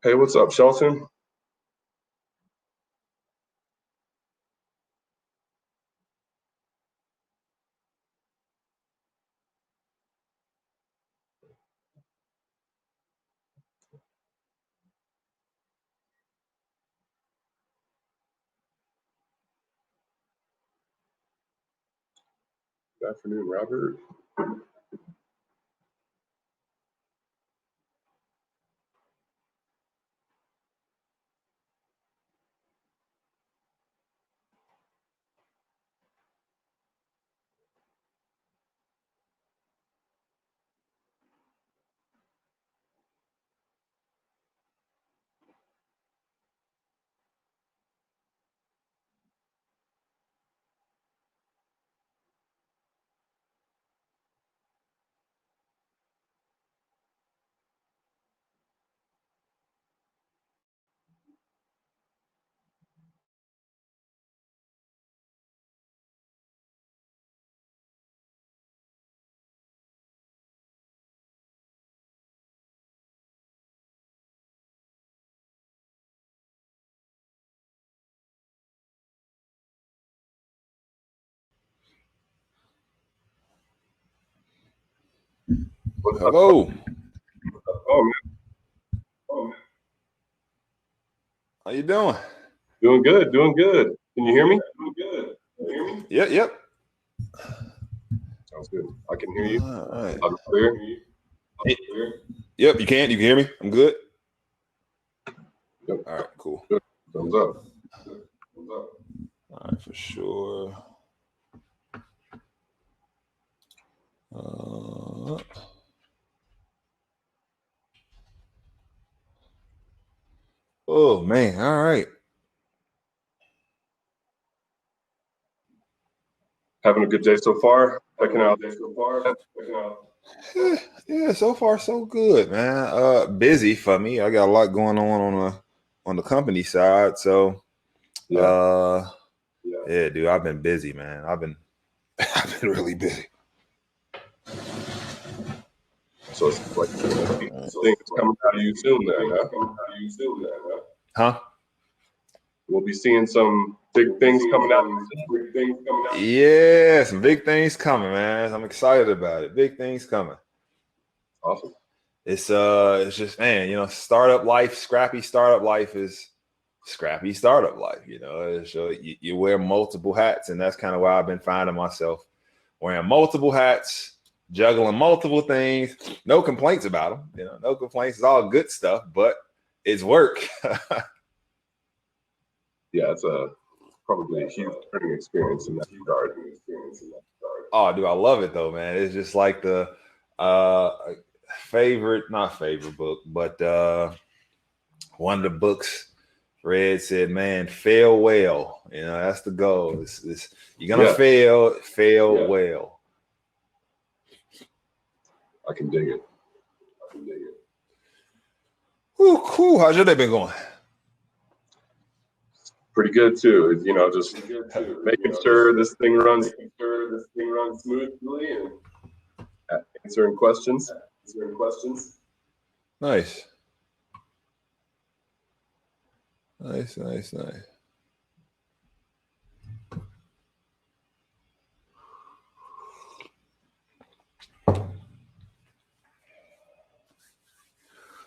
Hey, what's up, Shelton? Good afternoon, Robert. What's up? Hello. Oh, man. How you doing? Doing good, doing good. Can you hear me? Yep. Sounds good. I can hear you. All right. Loud and clear. Yep, you can. You can hear me? I'm good. Yep. All right, cool. Good. Thumbs up. All right, for sure. Oh man, all right. Having a good day so far. Checking out. Yeah, so far so good, man. Busy for me. I got a lot going on the company side. So yeah, dude, I've been busy, man. I've been really busy. So it's like things coming out of you soon, then, huh? Huh? We'll be seeing some big things coming out. Yeah, some big things coming, man. I'm excited about it. Big things coming. Awesome. It's just, man, startup life, scrappy startup life is scrappy startup life. So you wear multiple hats, and that's kind of why I've been finding myself wearing multiple hats, juggling multiple things. No complaints about them. No complaints. It's all good stuff, but it's work. Yeah, it's probably a huge learning experience in that regard. Oh, dude, I love it though, man. It's just like the not favorite book, but one of the books read said, "Man, fail well." That's the goal. You're gonna fail well. I can dig it. Ooh, cool. How's your day been going? Pretty good too. Just making sure this thing runs smoothly and answering questions. Nice. Nice.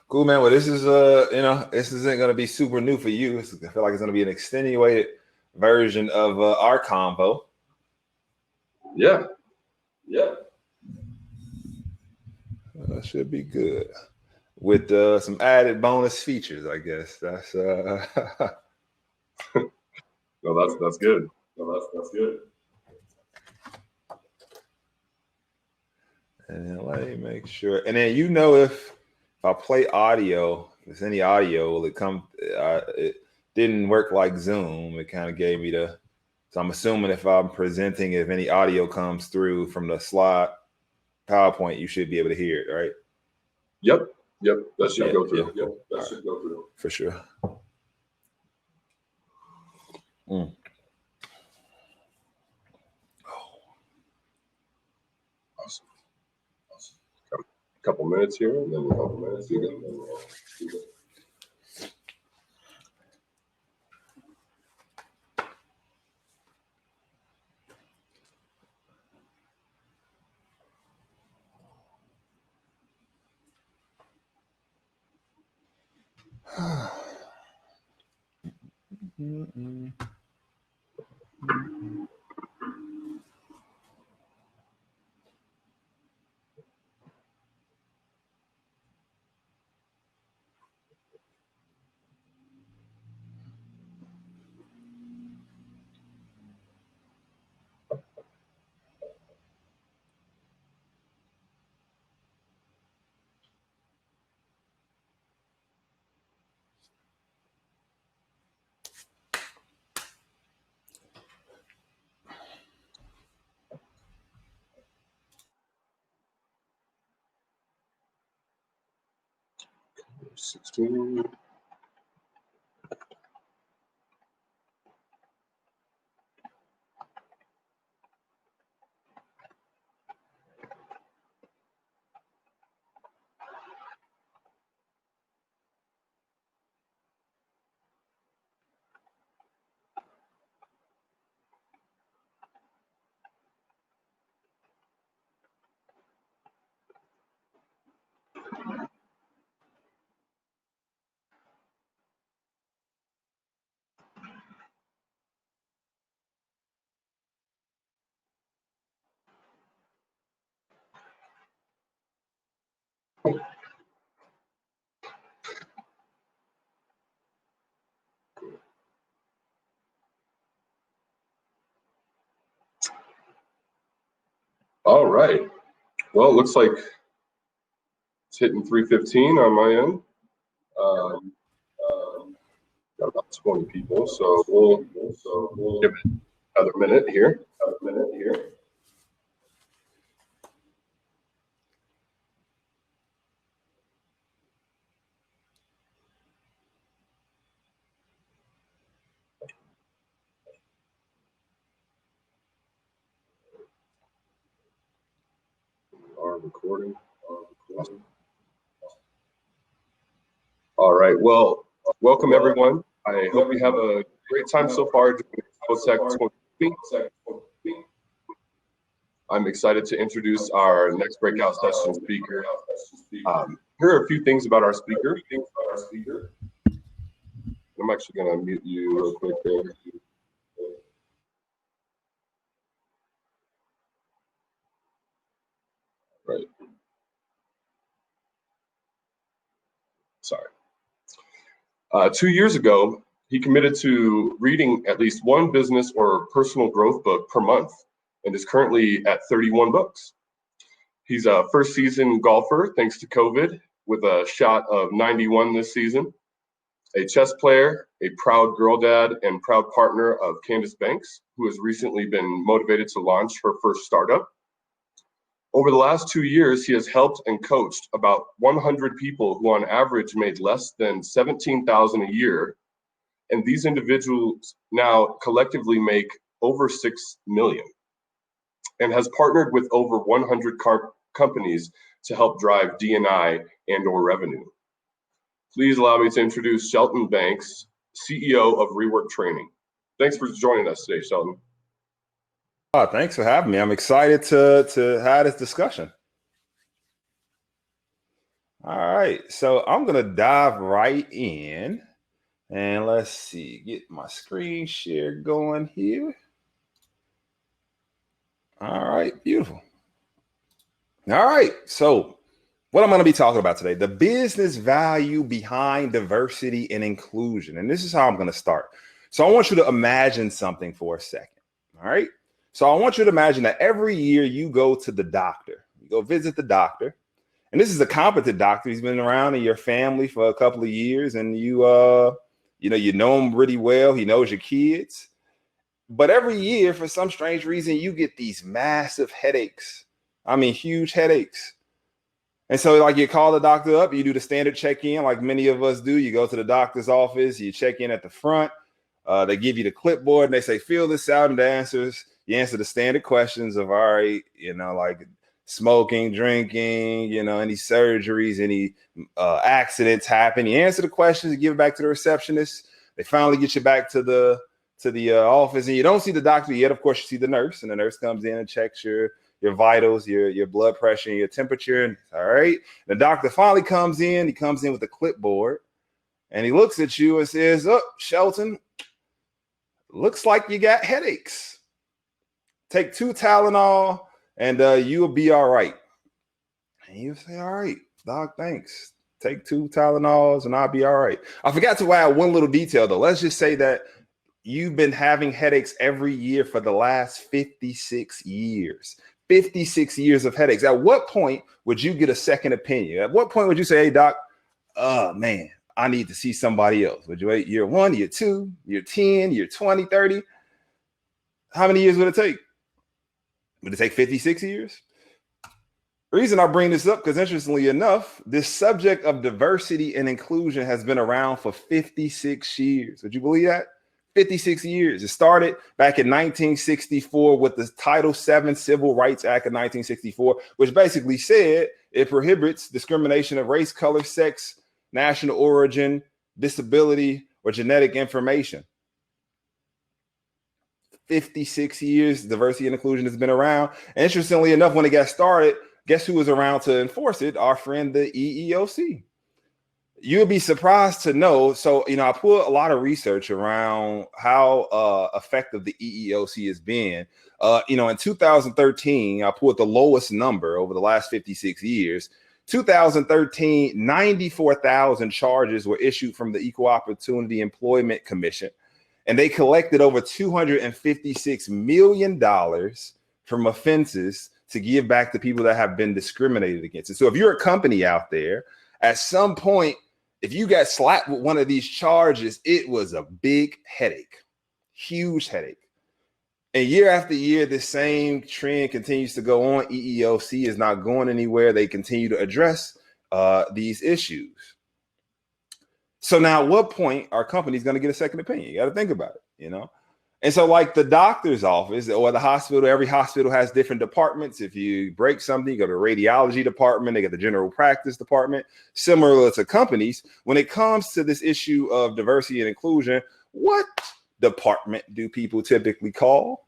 Cool, man. Well, this is this isn't gonna be super new for you. I feel like it's gonna be an extenuated version of our convo. Yeah. That should be good. With some added bonus features, I guess. That's No, that's good. And then let me make sure. And then if I play audio, if there's any audio, will it come? It didn't work like Zoom. It kind of gave me the. So I'm assuming if I'm presenting, if any audio comes through from the slide PowerPoint, you should be able to hear it, right? Yep. That should go through. For sure. Awesome. A couple minutes here, and then we'll 16. All right. Well, it looks like it's hitting 3:15 on my end. Got about 20 people, so we'll give it another minute here. Our recording. All right. Well, welcome everyone. I hope you have a great time so far during Infotec 2020. I'm excited to introduce our next breakout session speaker. Here are a few things about our speaker. I'm actually going to mute you real quick there. Right. Sorry. 2 years ago, he committed to reading at least one business or personal growth book per month and is currently at 31 books. He's a first season golfer thanks to COVID with a shot of 91 this season. A chess player, a proud girl dad, and proud partner of Shelton Banks, who has recently been motivated to launch her first startup. Over the last 2 years, he has helped and coached about 100 people who on average made less than $17,000 a year. And these individuals now collectively make over 6 million and has partnered with over 100 companies to help drive D&I and or revenue. Please allow me to introduce Shelton Banks, CEO of Rework Training. Thanks for joining us today, Shelton. Thanks for having me. I'm excited to have this discussion. All right, so I'm gonna dive right in, and let's see, get my screen share going here. All right, beautiful. All right, so what I'm going to be talking about today, the business value behind diversity and inclusion. And this is how I'm going to start. So I want you to imagine something for a second. All right. So I want you to imagine that every year you go to the doctor, you go visit the doctor. And this is a competent doctor. He's been around in your family for a couple of years, and you know him really well. He knows your kids. But every year, for some strange reason, you get these massive headaches. I mean, huge headaches. And so like you call the doctor up, you do the standard check-in like many of us do. You go to the doctor's office, you check in at the front. They give you the clipboard and they say, fill this out and the answers. You answer the standard questions of, all right, like smoking, drinking, any surgeries, any accidents happen. You answer the questions, you give it back to the receptionist. They finally get you back to the office, and you don't see the doctor yet. Of course, you see the nurse, and the nurse comes in and checks your vitals, your blood pressure, and your temperature. And all right. The doctor finally comes in. He comes in with a clipboard and he looks at you and says, "Oh, Shelton, looks like you got headaches. Take 2 Tylenol and you'll be all right." And you say, "All right, doc, thanks. Take 2 Tylenols and I'll be all right." I forgot to add one little detail though. Let's just say that you've been having headaches every year for the last 56 years. 56 years of headaches. At what point would you get a second opinion? At what point would you say, "Hey, doc, man, I need to see somebody else"? Would you wait year 1, year 2, year 10, year 20, 30? How many years would it take? Would it take 56 years? The reason I bring this up, because interestingly enough, this subject of diversity and inclusion has been around for 56 years. Would you believe that? 56 years. It started back in 1964 with the Title VII Civil Rights Act of 1964, which basically said it prohibits discrimination of race, color, sex, national origin, disability, or genetic information. 56 years, diversity and inclusion has been around. And interestingly enough, when it got started, guess who was around to enforce it? Our friend, the EEOC. You'll be surprised to know. So, I put a lot of research around how effective the EEOC has been. In 2013, I put the lowest number over the last 56 years. 2013, 94,000 charges were issued from the Equal Opportunity Employment Commission, and they collected over $256 million from offenses to give back to people that have been discriminated against. And so if you're a company out there, at some point, if you got slapped with one of these charges, it was a big headache, huge headache. And year after year, the same trend continues to go on. EEOC is not going anywhere. They continue to address these issues. So now at what point are companies going to get a second opinion? You got to think about it, And so like the doctor's office or the hospital, every hospital has different departments. If you break something, you go to the radiology department, they got the general practice department. Similar to companies, when it comes to this issue of diversity and inclusion, what department do people typically call?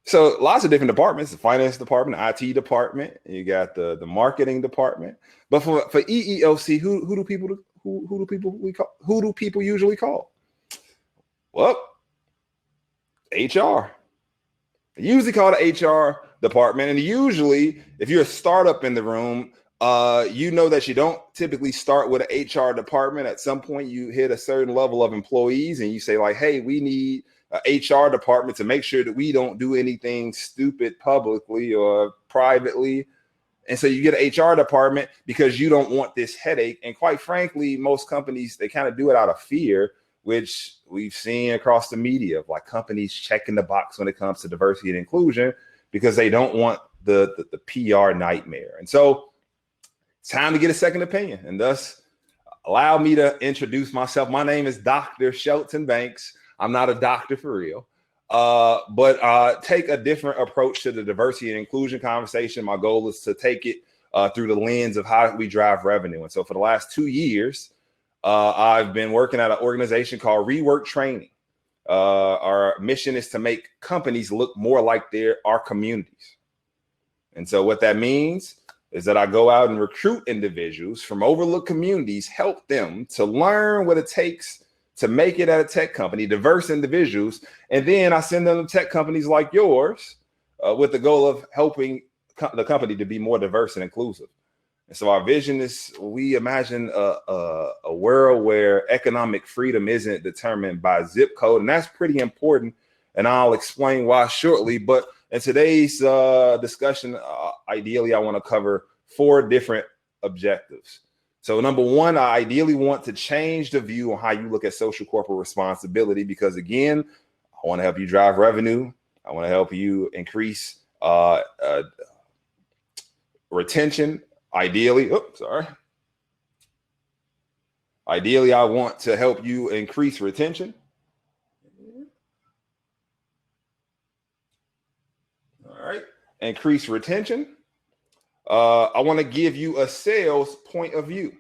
So lots of different departments, the finance department, the IT department, you got the marketing department. But for EEOC, who do people usually call? Well, HR. They usually call the HR department. And usually, if you're a startup in the room, you know that you don't typically start with an HR department. At some point, you hit a certain level of employees and you say like, "Hey, we need an HR department to make sure that we don't do anything stupid publicly or privately." And so you get an HR department because you don't want this headache. And quite frankly, most companies, they kind of do it out of fear, which we've seen across the media of like companies checking the box when it comes to diversity and inclusion because they don't want the PR nightmare. And so it's time to get a second opinion. And thus, allow me to introduce myself. My name is Dr. Shelton Banks. I'm not a doctor for real, but take a different approach to the diversity and inclusion conversation. My goal is to take it through the lens of how we drive revenue. And so for the last 2 years, I've been working at an organization called Rework Training. Our mission is to make companies look more like our communities. And so what that means is that I go out and recruit individuals from overlooked communities, help them to learn what it takes to make it at a tech company, diverse individuals. And then I send them to tech companies like yours with the goal of helping the company to be more diverse and inclusive. And so our vision is we imagine a world where economic freedom isn't determined by zip code. And that's pretty important. And I'll explain why shortly. But in today's discussion, ideally, I want to cover 4 different objectives. So number one, I ideally want to change the view on how you look at social corporate responsibility, because again, I want to help you drive revenue. I want to help you increase retention. Ideally, Ideally, I want to help you increase retention. All right, increase retention. I want to give you a sales point of view.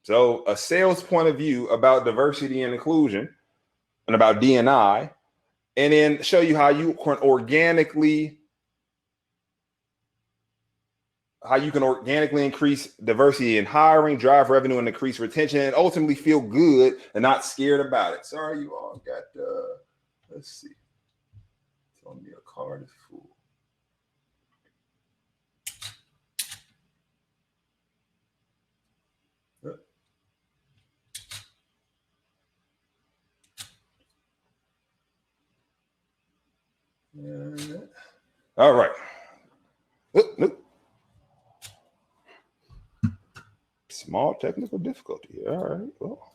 So a sales point of view about diversity and inclusion and about D&I, and then show you how you can organically how you can organically increase diversity in hiring, drive revenue, and increase retention, and ultimately feel good and not scared about it. Sorry, you all got, let's see. Tell me a card is full. All right. Nope. Small technical difficulty. All right. Well.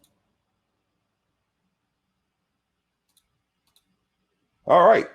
All right.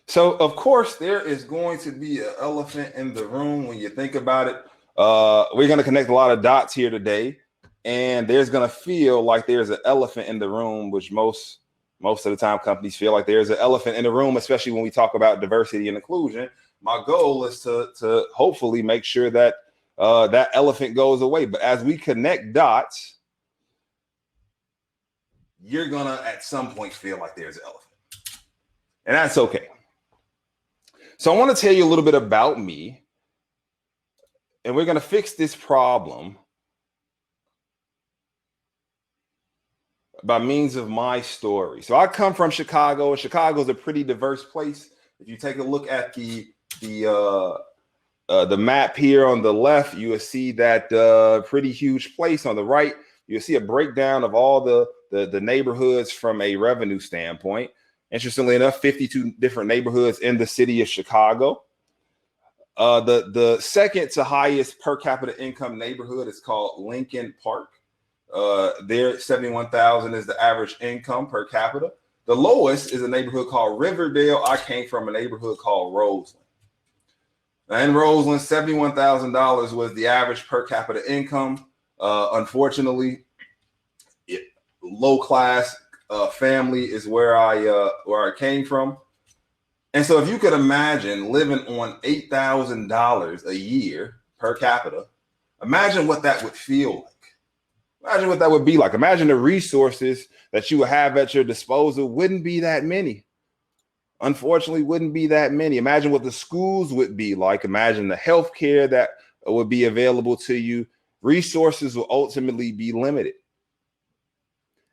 So, of course, there is going to be an elephant in the room when you think about it. We're going to connect a lot of dots here today, and there's going to feel like there's an elephant in the room, which most of the time companies feel like there's an elephant in the room, especially when we talk about diversity and inclusion. My goal is to hopefully make sure that that elephant goes away. But as we connect dots, you're going to at some point feel like there's an elephant, and that's okay. So I want to tell you a little bit about me, and we're going to fix this problem by means of my story. So I come from Chicago. Chicago is a pretty diverse place. If you take a look at the map here on the left, you will see that pretty huge place. On the right, you'll see a breakdown of all the neighborhoods from a revenue standpoint. Interestingly enough, 52 different neighborhoods in the city of Chicago. The second to highest per capita income neighborhood is called Lincoln Park. There, 71,000 is the average income per capita. The lowest is a neighborhood called Riverdale. I came from a neighborhood called Roseland. In Roseland, $71,000 was the average per capita income. Unfortunately, low class family is where I came from. And so if you could imagine living on $8,000 a year per capita, imagine what that would feel like. Imagine what that would be like. Imagine the resources that you would have at your disposal wouldn't be that many. Unfortunately, wouldn't be that many. Imagine what the schools would be like. Imagine the healthcare that would be available to you. Resources will ultimately be limited.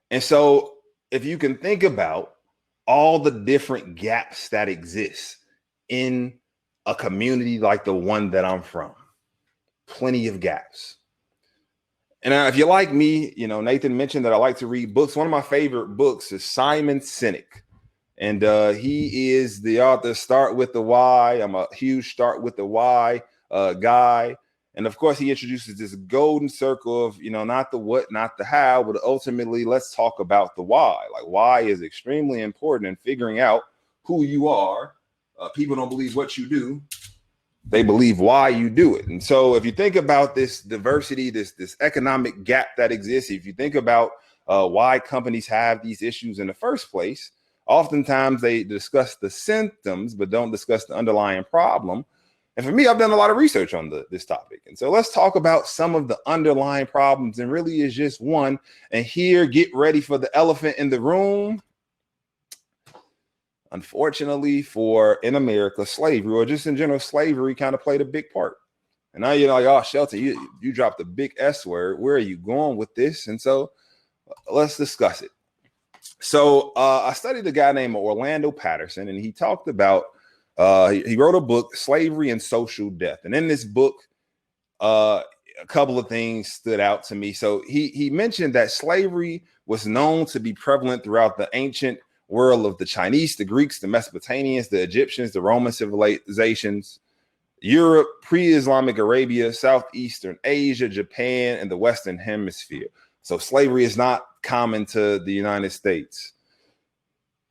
And so if you can think about all the different gaps that exist in a community like the one that I'm from, plenty of gaps. And if you like me, you know, Nathan mentioned that I like to read books. One of my favorite books is Simon Sinek. And he is the author, Start With the Why. I'm a huge Start With the Why guy. And of course, he introduces this golden circle of, you know, not the what, not the how, but ultimately, let's talk about the why. Like, why is extremely important in figuring out who you are. People don't believe what you do. They believe why you do it. And so if you think about this diversity, this economic gap that exists, if you think about why companies have these issues in the first place, oftentimes they discuss the symptoms, but don't discuss the underlying problem. And for me, I've done a lot of research on this topic. And so let's talk about some of the underlying problems, and really is just one. And here, get ready for the elephant in the room. Unfortunately, in America, slavery, or just in general, slavery kind of played a big part. And now you're like, oh, Shelton, you dropped the big S word. Where are you going with this? And so let's discuss it. So I studied a guy named Orlando Patterson, and he talked about, he wrote a book, Slavery and Social Death. And in this book, a couple of things stood out to me. So he mentioned that slavery was known to be prevalent throughout the ancient world of the Chinese, the Greeks, the Mesopotamians, the Egyptians, the Roman civilizations, Europe, pre-Islamic Arabia, Southeastern Asia, Japan, and the Western Hemisphere. So slavery is not common to the United States.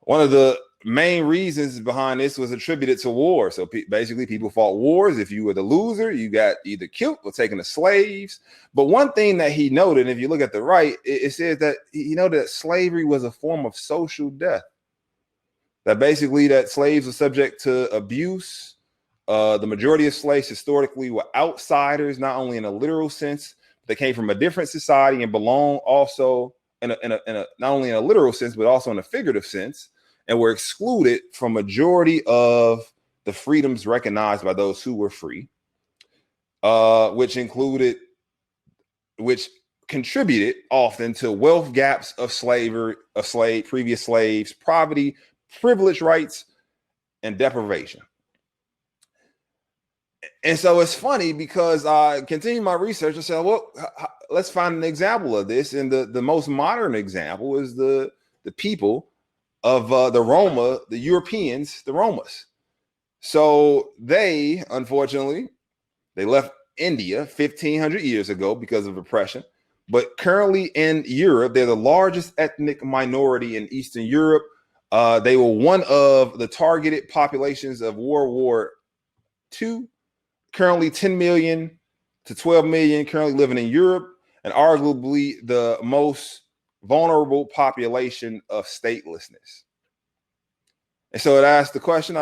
One of the main reasons behind this was attributed to war. So basically, people fought wars. If you were the loser, you got either killed or taken as slaves. But one thing that he noted, if you look at the right, it says that he noted that slavery was a form of social death. That basically that slaves were subject to abuse. The majority of slaves historically were outsiders, not only in a literal sense, but they came from a different society and belonged also in a not only in a literal sense, but also in a figurative sense, and were excluded from majority of the freedoms recognized by those who were free, which contributed often to wealth gaps of previous slaves, poverty, privilege rights, and deprivation. And so it's funny because I continue my research and said, well, let's find an example of this. And the most modern example is the people of the Roma, the Europeans, the Romas. So they, unfortunately, they left India 1,500 years ago because of oppression. But currently in Europe, they're the largest ethnic minority in Eastern Europe. They were one of the targeted populations of World War II. Currently 10 million to 12 million currently living in Europe, and arguably the most vulnerable population of statelessness. And so it asks the question,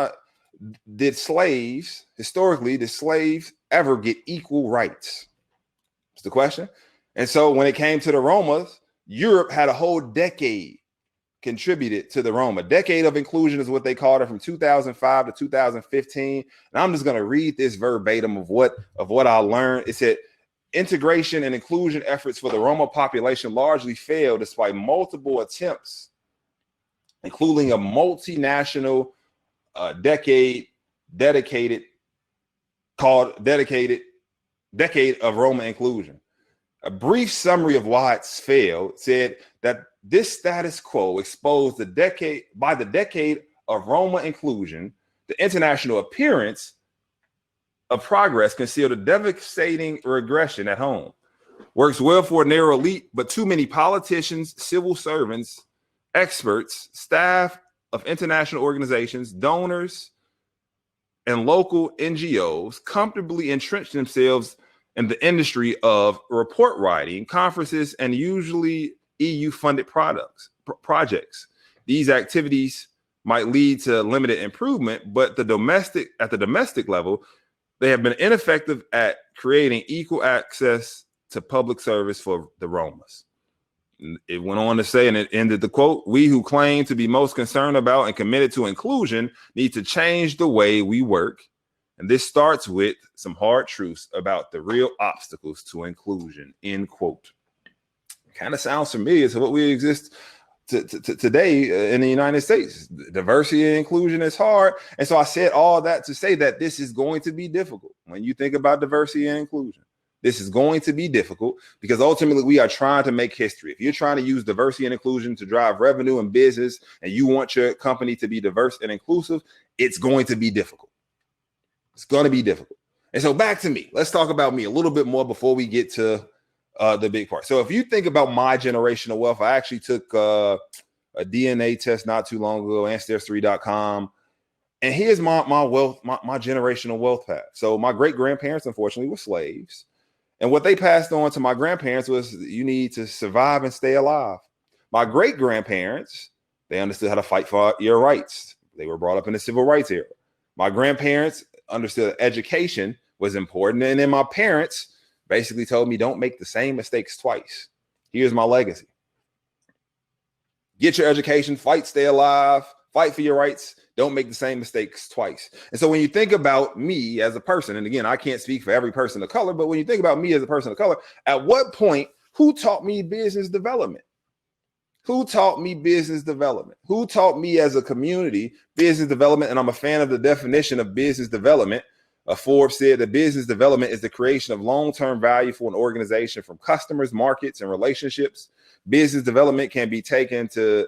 did slaves ever get equal rights? That's the question. And so when it came to the Romas, Europe had a whole decade contributed to the Roma. Decade of inclusion is what they called it, from 2005 to 2015. And I'm just going to read this verbatim of what I learned. It said, integration and inclusion efforts for the Roma population largely failed despite multiple attempts, including a multinational decade of Roma inclusion. A brief summary of why it's failed said that this status quo exposed the decade of Roma inclusion, the international appearance of progress concealed a devastating regression at home. Works well for a narrow elite, but too many politicians, civil servants, experts, staff of international organizations, donors, and local NGOs comfortably entrenched themselves in the industry of report writing, conferences, and usually EU-funded projects. These activities might lead to limited improvement, but at the domestic level, they have been ineffective at creating equal access to public service for the Romas. It went on to say, and it ended the quote, "We who claim to be most concerned about and committed to inclusion need to change the way we work. And this starts with some hard truths about the real obstacles to inclusion," end quote. Kind of sounds familiar to what we exist today in the United States. Diversity and inclusion is hard. And so I said all that to say that this is going to be difficult. When you think about diversity and inclusion, this is going to be difficult because ultimately we are trying to make history. If you're trying to use diversity and inclusion to drive revenue and business, and you want your company to be diverse and inclusive, it's going to be difficult. It's going to be difficult. And so back to me. Let's talk about me a little bit more before we get to the big part. So if you think about my generational wealth, I actually took a DNA test not too long ago, ancestry.com. And here's my generational wealth path. So my great grandparents, unfortunately, were slaves. And what they passed on to my grandparents was, you need to survive and stay alive. My great grandparents, they understood how to fight for your rights. They were brought up in the civil rights era. My grandparents understood education was important. And then my parents basically told me, don't make the same mistakes twice. Here's my legacy. Get your education, fight, stay alive, fight for your rights. Don't make the same mistakes twice. And so when you think about me as a person, and again, I can't speak for every person of color, but when you think about me as a person of color, at what point, who taught me business development? Who taught me business development? Who taught me as a community business development? And I'm a fan of the definition of business development. Forbes said that business development is the creation of long-term value for an organization from customers, markets, and relationships. Business development can be taken to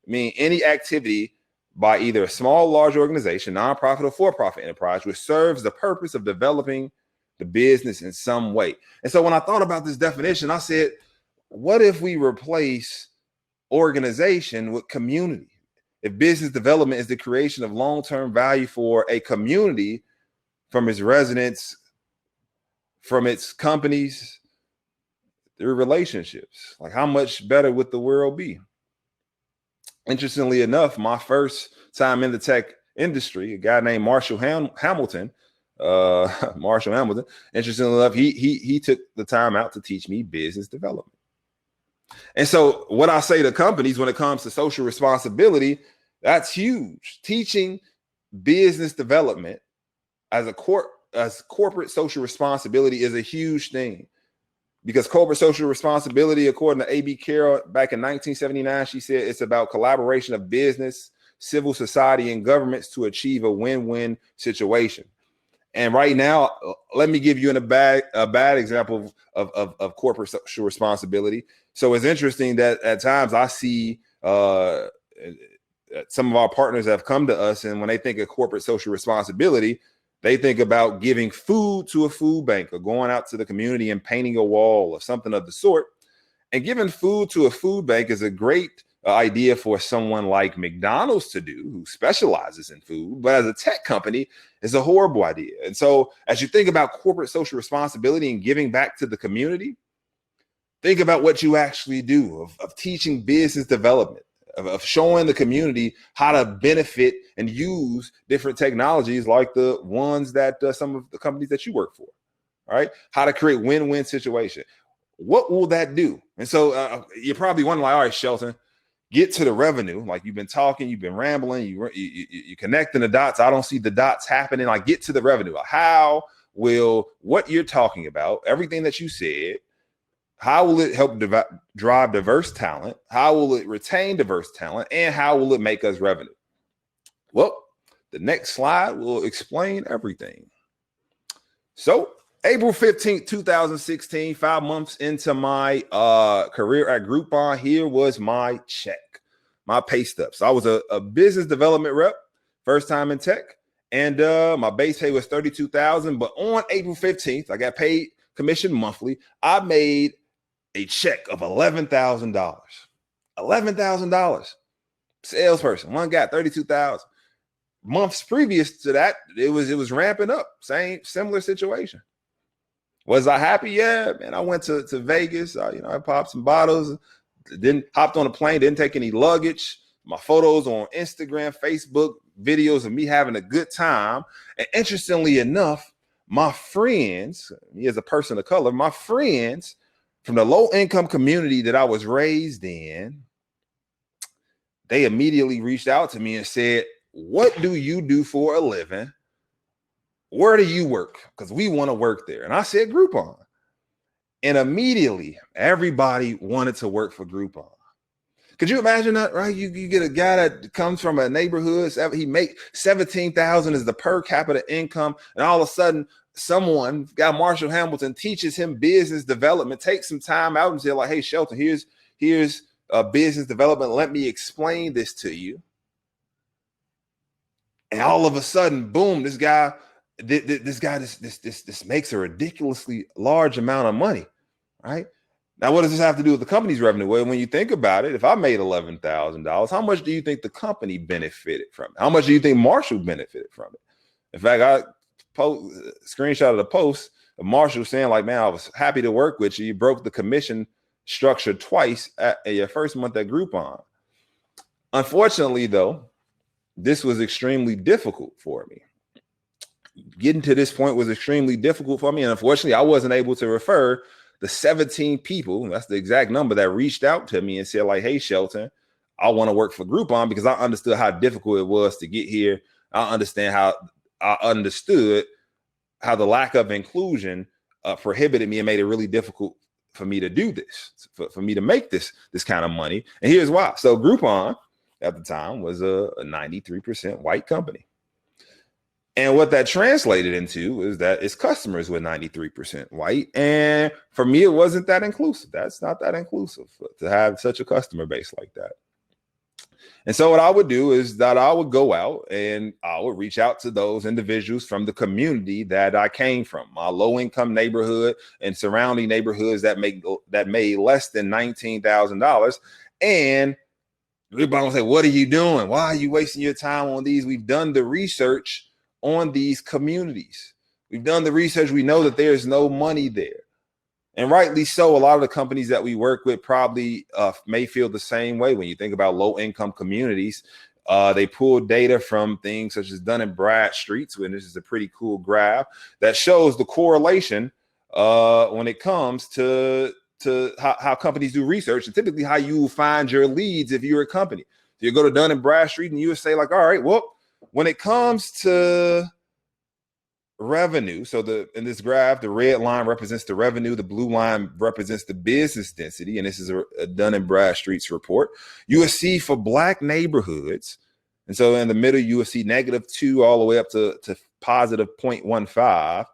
mean any activity by either a small, large organization, nonprofit, or for-profit enterprise, which serves the purpose of developing the business in some way. And so when I thought about this definition, I said, what if we replace organization with community? If business development is the creation of long-term value for a community, from its residents, from its companies, their relationships, like how much better would the world be? Interestingly enough, my first time in the tech industry, a guy named Marshall Hamilton, interestingly enough, he took the time out to teach me business development. And so what I say to companies when it comes to social responsibility, that's huge. Teaching business development as corporate social responsibility is a huge thing, because corporate social responsibility, according to A.B. Carroll back in 1979, she said it's about collaboration of business, civil society, and governments to achieve a win-win situation. And right now, let me give you a bad example of corporate social responsibility. So it's interesting that at times I see some of our partners have come to us, and when they think of corporate social responsibility, they think about giving food to a food bank or going out to the community and painting a wall or something of the sort. And giving food to a food bank is a great idea for someone like McDonald's to do, who specializes in food, but as a tech company, it's a horrible idea. And so as you think about corporate social responsibility and giving back to the community, think about what you actually do of teaching business development, of showing the community how to benefit and use different technologies like the ones that some of the companies that you work for, right? How to create win-win situation. What will that do? And so you're probably wondering, like, all right, Shelton, get to the revenue. Like, you've been talking, you've been rambling, you're connecting the dots. I don't see the dots happening. Like, get to the revenue. How will what you're talking about, everything that you said, how will it help drive diverse talent? How will it retain diverse talent? And how will it make us revenue? Well, the next slide will explain everything. So April 15th, 2016, 5 months into my career at Groupon, here was my check, my pay stub. So I was a business development rep, first time in tech, and my base pay was $32,000. But on April 15th, I got paid commission monthly. I made a check of $11,000. $11,000. Salesperson, one guy, $32,000. Months previous to that, it was ramping up. Similar situation. Was I happy? Yeah, man. I went to Vegas. I popped some bottles. Hopped on a plane. Didn't take any luggage. My photos on Instagram, Facebook, videos of me having a good time. And interestingly enough, my friends, me as a person of color, my friends from the low-income community that I was raised in, they immediately reached out to me and said, "What do you do for a living? Where do you work? Because we want to work there." And I said, Groupon. And immediately, everybody wanted to work for Groupon. Could you imagine that, right? You get a guy that comes from a neighborhood, he make $17,000 is the per capita income, and all of a sudden, someone, guy Marshall Hamilton, teaches him business development, takes some time out and say, like, "Hey, Shelton, here's business development. Let me explain this to you." And all of a sudden, boom, this guy makes a ridiculously large amount of money, right? Now, what does this have to do with the company's revenue? Well, when you think about it, if I made $11,000, how much do you think the company benefited from it? How much do you think Marshall benefited from it? In fact, I screenshot of the post of Marshall saying, like, "Man, I was happy to work with you. You broke the commission structure twice at your first month at Groupon." Unfortunately, though, this was extremely difficult for me. Getting to this point was extremely difficult for me. And unfortunately, I wasn't able to refer the 17 people, that's the exact number, that reached out to me and said, like, "Hey, Shelton, I want to work for Groupon," because I understood how difficult it was to get here. I understood how the lack of inclusion prohibited me and made it really difficult for me to do this, for me to make this kind of money. And here's why. So Groupon at the time was a 93% white company. And what that translated into is that its customers were 93% white. And for me, it wasn't that inclusive. That's not that inclusive to have such a customer base like that. And so what I would do is that I would go out and I would reach out to those individuals from the community that I came from, my low-income neighborhood and surrounding neighborhoods that made less than $19,000. And everybody would say, "What are you doing? Why are you wasting your time on these? We've done the research on these communities. We've done the research. We know that there's no money there." And rightly so. A lot of the companies that we work with probably may feel the same way. When you think about low-income communities, they pull data from things such as Dun & Bradstreet's, and this is a pretty cool graph that shows the correlation when it comes to how companies do research, and typically how you will find your leads if you're a company. So you go to Dun & Bradstreet and you would say, like, "All right, well, when it comes to revenue, so in this graph, the red line represents the revenue, the blue line represents the business density, and this is a Dun & Bradstreet's report. You will see for Black neighborhoods, and so in the middle, you will see -2 all the way up to positive 0.15.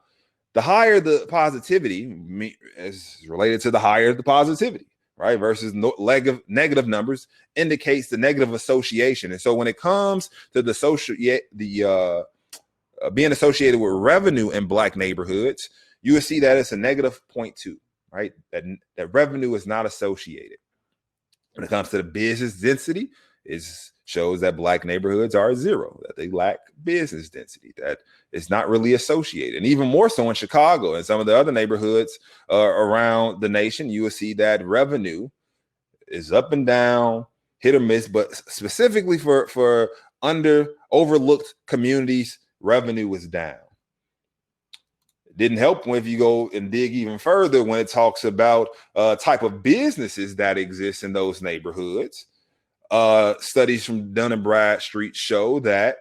The higher the positivity is related to the higher the positivity, right? Versus negative numbers indicates the negative association. And so when it comes to being associated with revenue in Black neighborhoods, you will see that it's a -0.2, right? That revenue is not associated. When it comes to the business density, it shows that Black neighborhoods are 0, that they lack business density, that it's not really associated. And even more so in Chicago and some of the other neighborhoods around the nation, you will see that revenue is up and down, hit or miss, but specifically for overlooked communities, revenue is down. It didn't help if you go and dig even further when it talks about type of businesses that exist in those neighborhoods. Studies from Dun & Bradstreet show that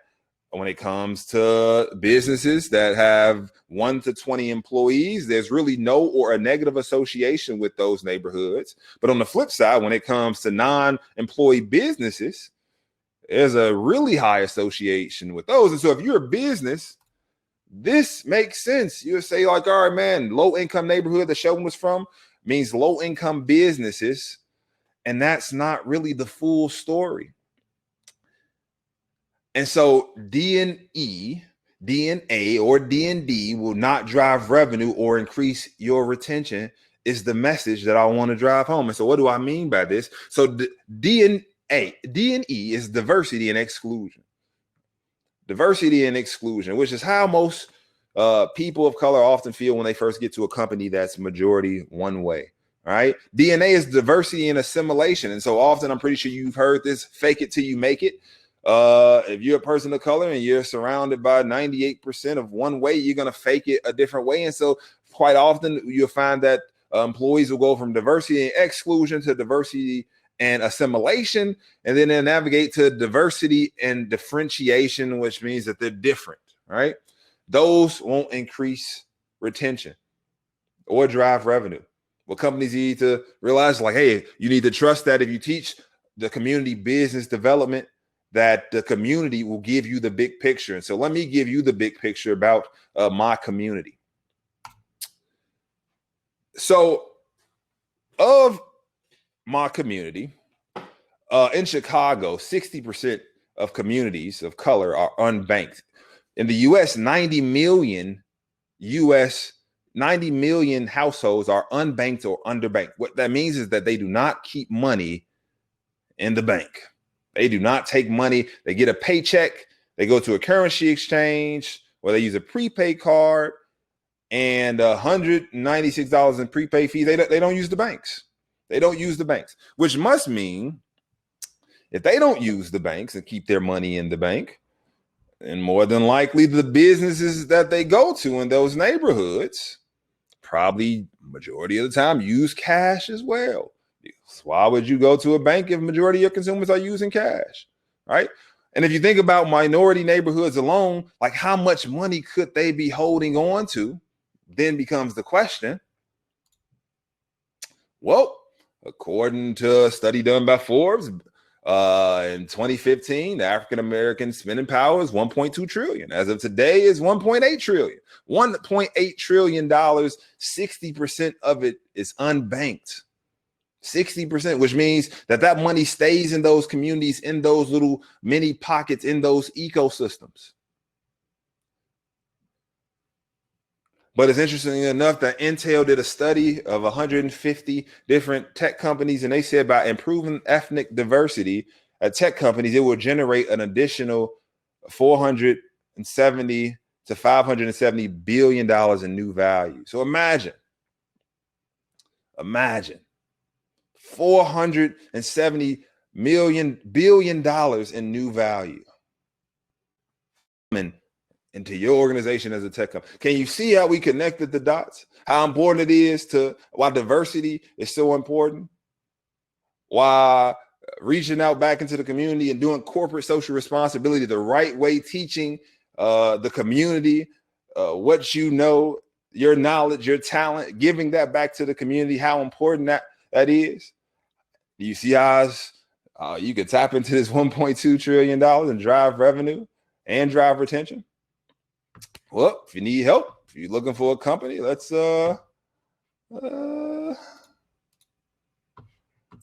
when it comes to businesses that have 1 to 20 employees, there's really no or a negative association with those neighborhoods. But on the flip side, when it comes to non-employee businesses, there's a really high association with those. And so if you're a business, this makes sense. You would say like, all right, man, low income neighborhood that Shelton was from means low income businesses. And that's not really the full story. And so DNA or D&D will not drive revenue or increase your retention is the message that I want to drive home. And so what do I mean by this? So D&E is diversity and exclusion. Diversity and exclusion, which is how most people of color often feel when they first get to a company that's majority one way. All right. DNA is diversity and assimilation. And so often, I'm pretty sure you've heard this, fake it till you make it. If you're a person of color and you're surrounded by 98% of one way, you're going to fake it a different way. And so quite often you'll find that employees will go from diversity and exclusion to diversity and assimilation, and then they'll navigate to diversity and differentiation, which means that they're different, right? Those won't increase retention or drive revenue. What companies need to realize, like, hey, you need to trust that if you teach the community business development, that the community will give you the big picture. And so let me give you the big picture about my community. So of my community in Chicago, 60% of communities of color are unbanked. In the US, 90 million households are unbanked or underbanked. What that means is that they do not keep money in the bank. They do not take money. They get a paycheck. They go to a currency exchange, or they use a prepaid card, and $196 in prepaid fees. They don't use the banks. They don't use the banks, which must mean if they don't use the banks and keep their money in the bank, and more than likely the businesses that they go to in those neighborhoods probably majority of the time use cash as well. Why would you go to a bank if majority of your consumers are using cash, right? And if you think about minority neighborhoods alone, like how much money could they be holding on to, then becomes the question. Well, according to a study done by Forbes, in 2015, the African-American spending power is 1.2 trillion. As of today, is 1.8 trillion. $1.8 trillion, 60% of it is unbanked. 60%, which means that money stays in those communities, in those little mini pockets, in those ecosystems. But it's interesting enough that Intel did a study of 150 different tech companies, and they said by improving ethnic diversity at tech companies, it will generate an additional $470 to $570 billion in new value. So imagine $470 billion in new value into your organization as a tech company. Can you see how we connected the dots? How important it is why diversity is so important? Why reaching out back into the community and doing corporate social responsibility the right way, teaching the community what you know, your knowledge, your talent, giving that back to the community, how important that is. Do you see how you could tap into this $1.2 trillion and drive revenue and drive retention? Well, if you need help, if you're looking for a company, let's tell a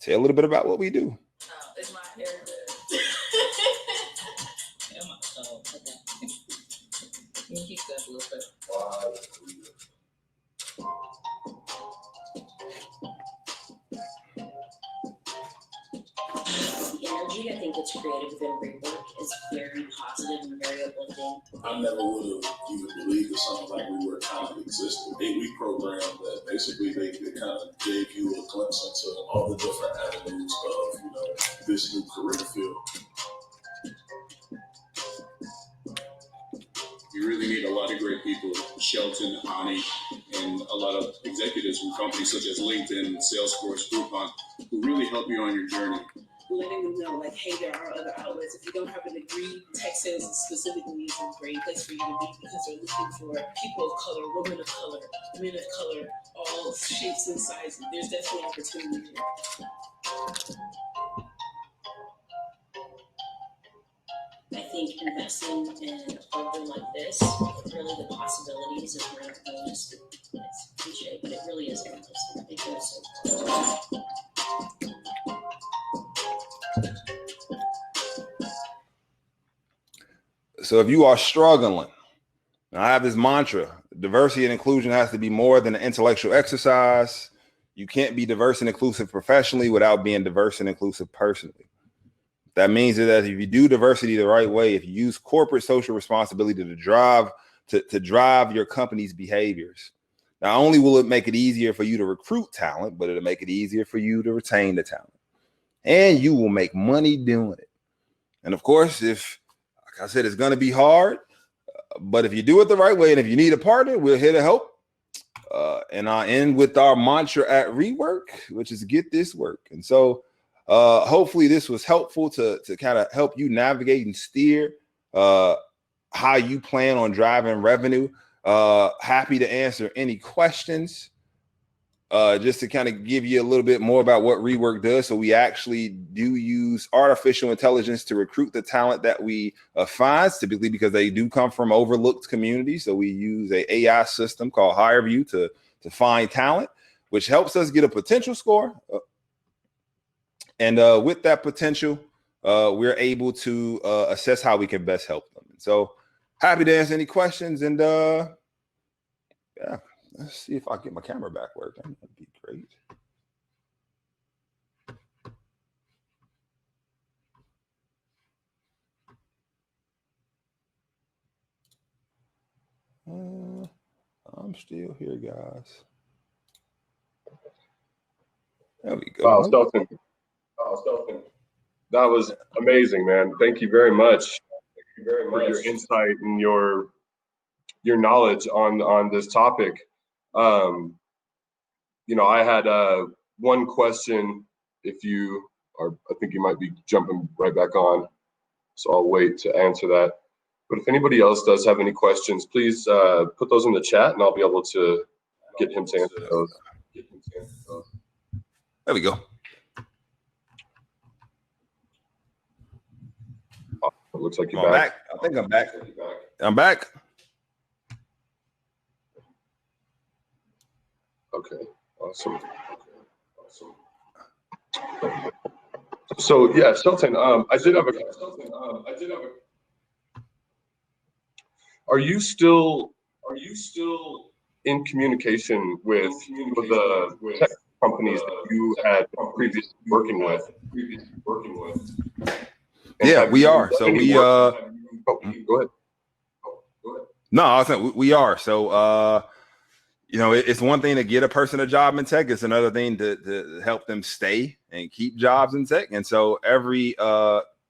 little bit about what we do. Is my hair good? Okay. You keep that a little bit. The energy I think that's created within Rework is very positive and very uplifting. I never would have even believed that something like Rework kind of existed. 8-week program that basically they kind of gave you a glimpse into all the different avenues of, you know, this new career field. You really need a lot of great people, Shelton, Ani, and a lot of executives from companies such as LinkedIn, Salesforce, Groupon, who really help you on your journey. Letting them know, like, hey, there are other outlets. If you don't have a degree, tech sales specifically is a great place for you to be because they're looking for people of color, women of color, men of color, all shapes and sizes. There's definitely opportunity here. I think investing in a program like this, really the possibilities is where it goes. It's cliche, but it really is endless. It goes so So if you are struggling, I have this mantra: diversity and inclusion has to be more than an intellectual exercise. You can't be diverse and inclusive professionally without being diverse and inclusive personally. That means that if you do diversity the right way, if you use corporate social responsibility to drive your company's behaviors, not only will it make it easier for you to recruit talent, but it'll make it easier for you to retain the talent. And you will make money doing it. And of course, if, like I said, it's going to be hard, but if you do it the right way, and if you need a partner, we're here to help. And I end with our mantra at Rework, which is get this work. And so hopefully this was helpful to kind of help you navigate and steer how you plan on driving revenue. Happy to answer any questions. Just to kind of give you a little bit more about what Rework does. So we actually do use artificial intelligence to recruit the talent that we find, typically because they do come from overlooked communities. So we use an AI system called HireView to find talent, which helps us get a potential score. And with that potential, we're able to assess how we can best help them. And so happy to answer any questions. And yeah. Let's see if I get my camera back working. That'd be great. I'm still here, guys. There we go. Wow, Shelton. That was amazing, man. Thank you very much. Thank you very much for your insight and your knowledge on this topic. You know, I had one question. If you are, I think you might be jumping right back on, so I'll wait to answer that. But if anybody else does have any questions, please put those in the chat, and I'll be able to get him to answer those. There we go. Oh, it looks like you're back. I think I'm back. I'm back. Okay, awesome. So yeah, Shelton, I did have a. Are you still in communication with the tech companies that you had previously working with? Yeah, we are. So we go ahead. No, I was saying we are. So you know, it's one thing to get a person a job in tech. It's another thing to help them stay and keep jobs in tech. And so every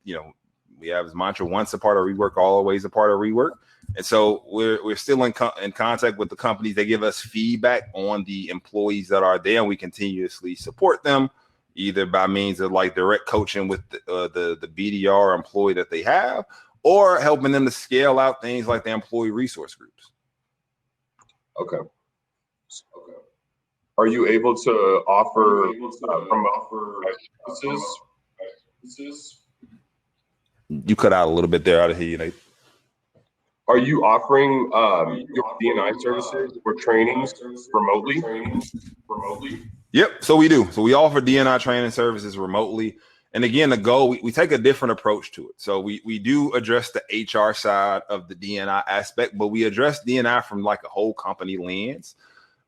you know, we have this mantra: once a part of Rework, always a part of Rework. And so we're still in contact with the companies. They give us feedback on the employees that are there, and we continuously support them. either by means of like direct coaching with the BDR employee that they have, or helping them to scale out things like the employee resource groups. Okay. Are you able to offer remote services? You cut out a little bit there. Out of here, Nate. Are you offering your D&I services or trainings remotely? Yep. So we do. So we offer D&I training services remotely. And again, the goal, we take a different approach to it. So we do address the HR side of the D&I aspect, but we address D&I from like a whole company lens.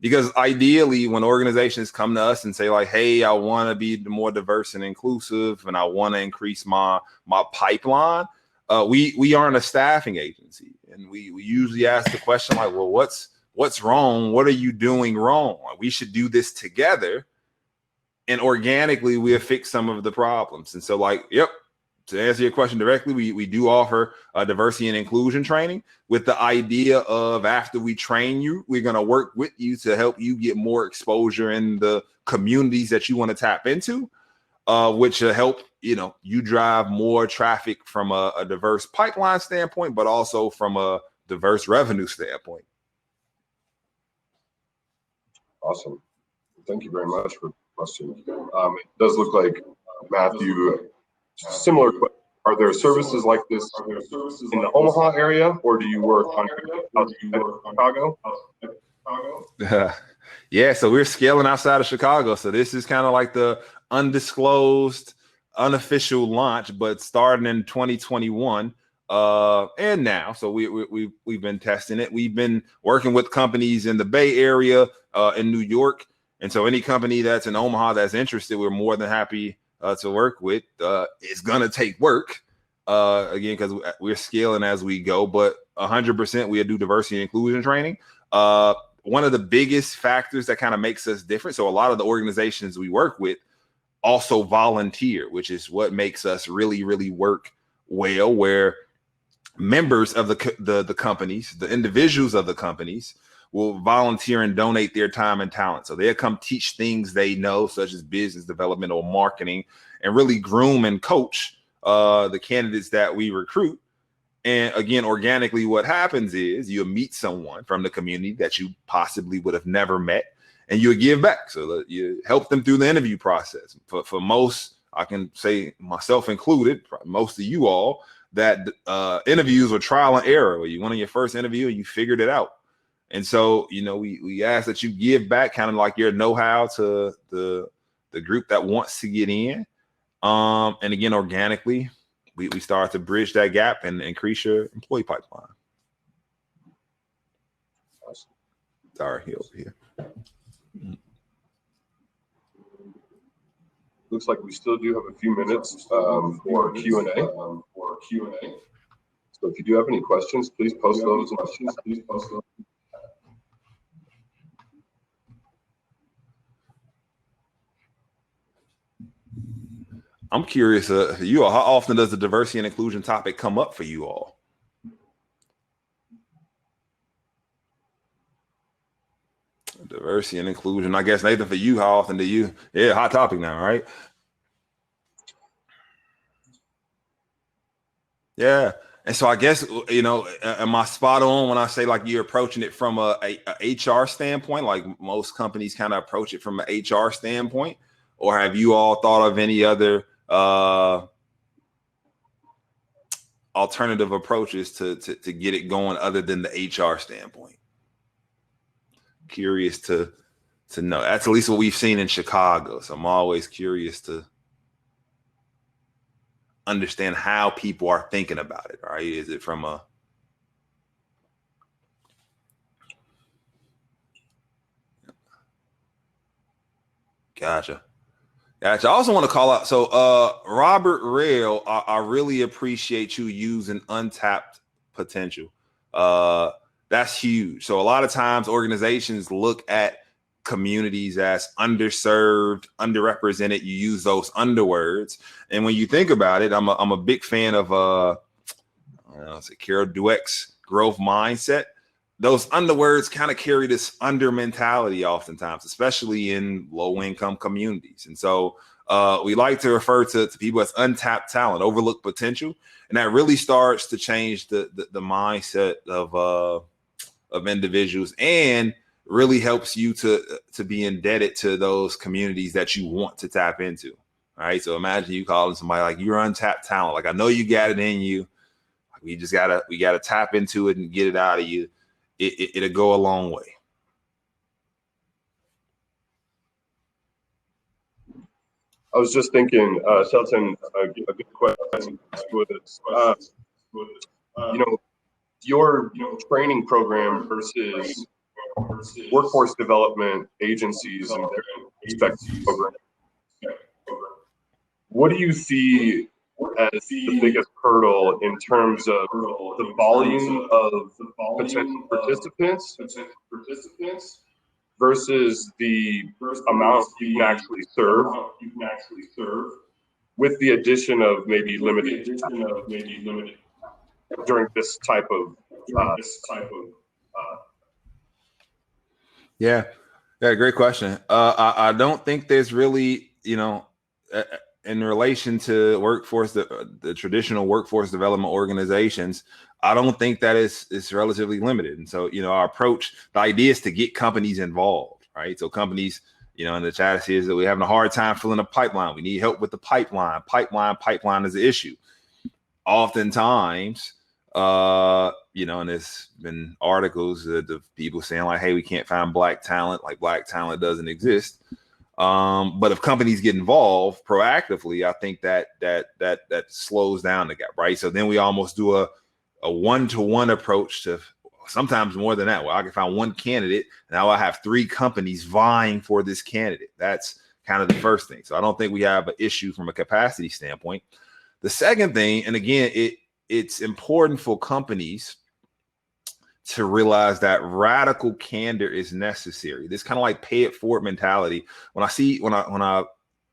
Because ideally, when organizations come to us and say like, hey, I want to be more diverse and inclusive, and I want to increase my pipeline, we aren't a staffing agency. And we usually ask the question like, well, what's wrong? What are you doing wrong? We should do this together. And organically, we'll fix some of the problems. And so like, yep, to answer your question directly, we do offer diversity and inclusion training with the idea of after we train you, we're going to work with you to help you get more exposure in the communities that you want to tap into, which will help, you drive more traffic from a diverse pipeline standpoint, but also from a diverse revenue standpoint. Awesome. Thank you very much for the question. It does look like, Matthew, similar. Are there services like this in the Omaha area, or do you work on Chicago? Yeah, so we're scaling outside of Chicago. So this is kind of like the undisclosed, unofficial launch, but starting in 2021 and now. So we've been testing it. We've been working with companies in the Bay Area, in New York. And so any company that's in Omaha that's interested, we're more than happy to work with. It's gonna take work, again, because we're scaling as we go, but 100% we do diversity and inclusion training. One of the biggest factors that kind of makes us different. So a lot of the organizations we work with also volunteer, which is what makes us really, really work well, where members of the companies, the individuals of the companies, will volunteer and donate their time and talent. So they'll come teach things they know, such as business development or marketing, and really groom and coach the candidates that we recruit. And again, organically, what happens is you'll meet someone from the community that you possibly would have never met, and you'll give back. So that you help them through the interview process. For most, I can say myself included, most of you all, that interviews were trial and error. Where you went on your first interview and you figured it out. And so, we ask that you give back kind of like your know-how to the group that wants to get in. And again, organically, we start to bridge that gap and increase your employee pipeline. Awesome. Sorry, over here. Looks like we still do have a few minutes for Q&A. So if you do have any questions, please post those. I'm curious, you all, how often does the diversity and inclusion topic come up for you all? Diversity and inclusion. I guess, Nathan, for you, how often do you? Yeah, hot topic now, right? Yeah. And so I guess, am I spot on when I say like you're approaching it from a HR standpoint, like most companies kind of approach it from an HR standpoint? Or have you all thought of any other alternative approaches to get it going other than the HR standpoint? Curious to know. That's at least what we've seen in Chicago. So I'm always curious to understand how people are thinking about it. Right? Is it from a Gotcha. I also want to call out. So, Robert Rail, I really appreciate you using untapped potential. That's huge. So a lot of times organizations look at communities as underserved, underrepresented. You use those underwords. And when you think about it, I'm a big fan of Carol Dweck's growth mindset. Those underwords kind of carry this under mentality oftentimes, especially in low income communities. And so we like to refer to people as untapped talent, overlooked potential, and that really starts to change the mindset of individuals, and really helps you to be indebted to those communities that you want to tap into. All right. So imagine you calling somebody like, you're untapped talent. Like, I know you got it in you. We gotta tap into it and get it out of you. It'll go a long way. I was just thinking, Shelton, a good question was, your training program versus workforce development agencies and their respective programs. What do you see as the biggest hurdle in terms of the volume of potential participants versus the amount you can actually serve, with the addition of maybe limited during this type of Yeah, great question. I don't think there's really, in relation to workforce, the traditional workforce development organizations, I don't think that is relatively limited. And so, our approach, the idea is to get companies involved, right? So companies, in the chat says that we're having a hard time filling a pipeline. We need help with the pipeline. Pipeline is the issue. Oftentimes, and there's been articles of people saying like, hey, we can't find black talent, like black talent doesn't exist. But if companies get involved proactively, I think that slows down the gap, right? So then we almost do a one-to-one approach to sometimes more than that. Well, I can find one candidate. Now I have 3 companies vying for this candidate. That's kind of the first thing. So I don't think we have an issue from a capacity standpoint. The second thing, and again, it's important for companies to realize that radical candor is necessary. This kind of like pay it forward mentality. When I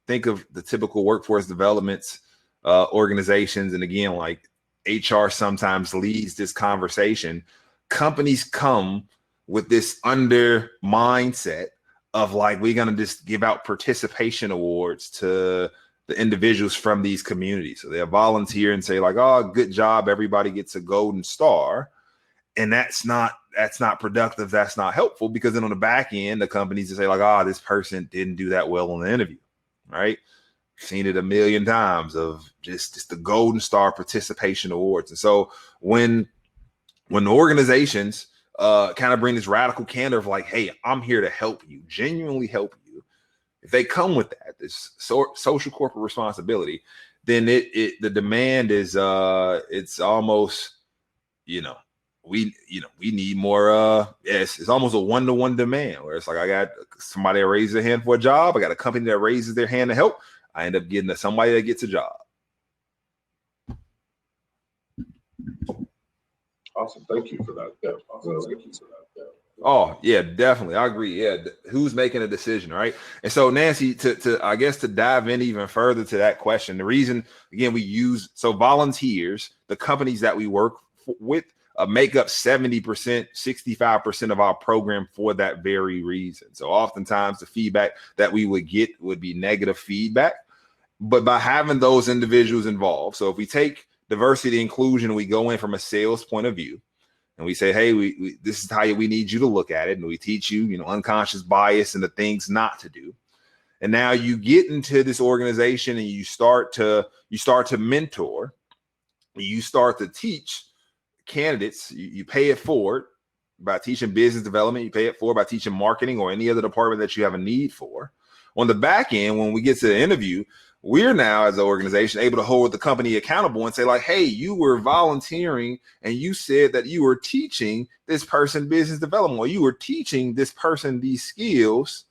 think of the typical workforce developments organizations, and again, like HR sometimes leads this conversation, companies come with this under mindset of like, we're going to just give out participation awards to the individuals from these communities. So they'll volunteer and say like, oh, good job, everybody gets a golden star. And that's not productive. That's not helpful, because then on the back end, the companies say like, oh, this person didn't do that well in the interview, right? Seen it a million times of just the golden star participation awards. And so when the organizations kind of bring this radical candor of like, hey, I'm here to help you, genuinely help you. If they come with that, this social corporate responsibility, then the demand is it's almost, we need more. It's almost a 1-to-1 demand, where it's like, I got somebody that raises their hand for a job, I got a company that raises their hand to help, I end up getting somebody that gets a job. Awesome. Thank you for that. Yeah. Oh, yeah, definitely. I agree. Yeah. Who's making a decision, right? And so, Nancy, to dive in even further to that question, the reason, again, we use, so volunteers, the companies that we work with, make up 70%, 65% of our program for that very reason. So oftentimes the feedback that we would get would be negative feedback, but by having those individuals involved. So if we take diversity inclusion, we go in from a sales point of view, and we say, hey, we this is how we need you to look at it. And we teach you, unconscious bias and the things not to do. And now you get into this organization and you start to mentor, you start to teach candidates. You pay it forward by teaching business development. You pay it forward by teaching marketing or any other department that you have a need for. On the back end, when we get to the interview, we're now, as an organization, able to hold the company accountable and say like, hey, you were volunteering and you said that you were teaching this person business development, or you were teaching this person these skills.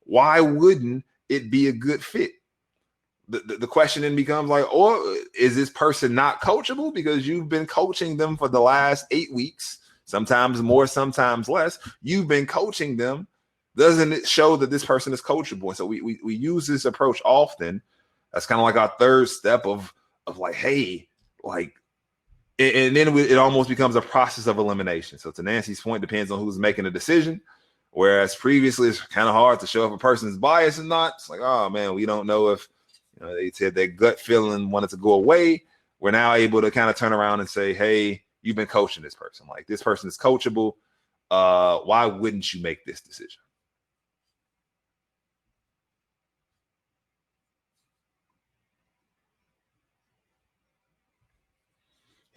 Why wouldn't it be a good fit? The question then becomes like, or is this person not coachable because you've been coaching them for the last 8 weeks, sometimes more, sometimes less. You've been coaching them. Doesn't it show that this person is coachable? And so we use this approach often. That's kind of like our third step of like, hey, like, and then it almost becomes a process of elimination. So to Nancy's point, depends on who's making the decision. Whereas previously it's kind of hard to show if a person is biased or not. It's like, oh man, we don't know if You know, they said their gut feeling wanted to go away. We're now able to kind of turn around and say, hey, you've been coaching this person. Like, this person is coachable. Why wouldn't you make this decision?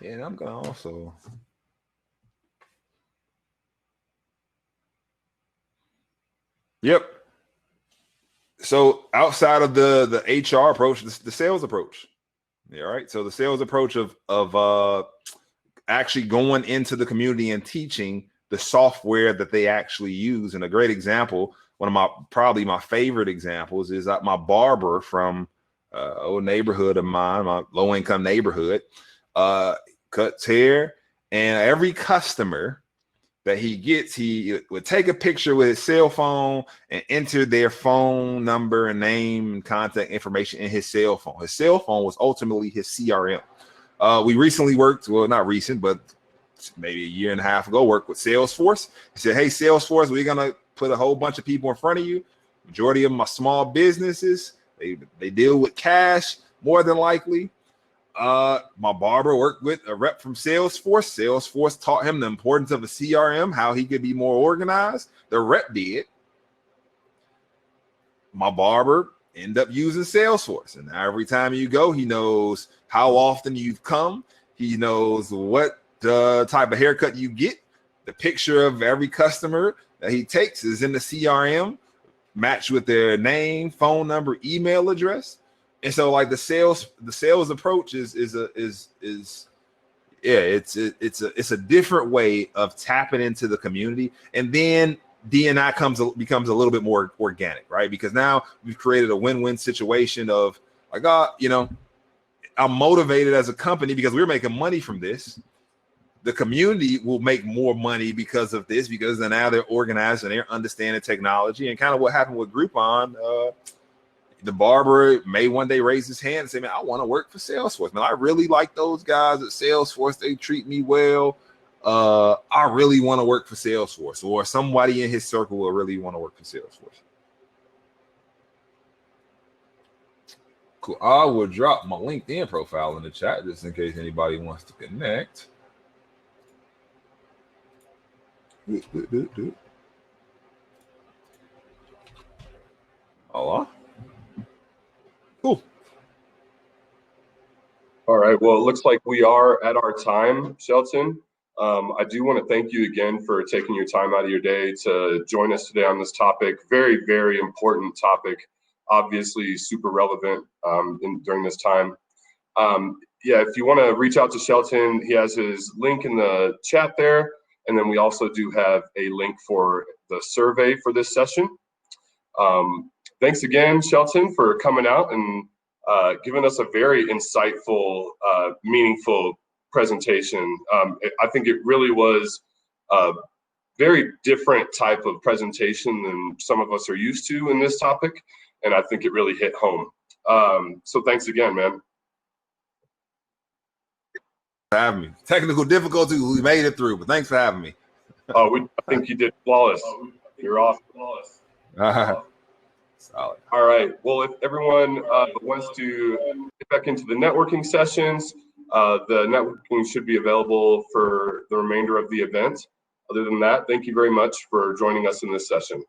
Yeah, and I'm going to also. Yep. So outside of the HR approach, the sales approach. Yeah, right. So the sales approach of actually going into the community and teaching the software that they actually use. And a great example, one of probably my favorite examples, is that my barber from old neighborhood of mine, my low income neighborhood, cuts hair, and every customer that he gets, he would take a picture with his cell phone and enter their phone number and name and contact information in his cell phone. His cell phone was ultimately his CRM. We recently worked, well, not recent, but maybe a year and a half ago, worked with Salesforce. He said, hey, Salesforce, we're going to put a whole bunch of people in front of you. Majority of them are small businesses. They deal with cash more than likely. My barber worked with a rep from Salesforce. Salesforce taught him the importance of a CRM, how he could be more organized. The rep did. My barber ended up using Salesforce. And now every time you go, he knows how often you've come. He knows what type of haircut you get. The picture of every customer that he takes is in the CRM, matched with their name, phone number, email address. And so, like, the sales approach is a different way of tapping into the community, and then D&I becomes a little bit more organic, right? Because now we've created a win-win situation of like, I'm motivated as a company because we're making money from this. The community will make more money because of this, because now they're organized and they're understanding technology. And kind of what happened with Groupon. The barber may one day raise his hand and say, man, I want to work for Salesforce. Man, I really like those guys at Salesforce. They treat me well. I really want to work for Salesforce, or somebody in his circle will really want to work for Salesforce. Cool. I will drop my LinkedIn profile in the chat just in case anybody wants to connect. Hello. Cool. All right. Well, it looks like we are at our time, Shelton. I do want to thank you again for taking your time out of your day to join us today on this topic. Very, very important topic. Obviously, super relevant during this time. Yeah, if you want to reach out to Shelton, he has his link in the chat there. And then we also do have a link for the survey for this session. Thanks again, Shelton, for coming out and giving us a very insightful, meaningful presentation. I think it really was a very different type of presentation than some of us are used to in this topic, and I think it really hit home. So thanks again, man. For having me. Technical difficulty, we made it through, but thanks for having me. I think you did flawless. You're awesome. Solid. All right. Well, if everyone wants to get back into the networking sessions, the networking should be available for the remainder of the event. Other than that, thank you very much for joining us in this session.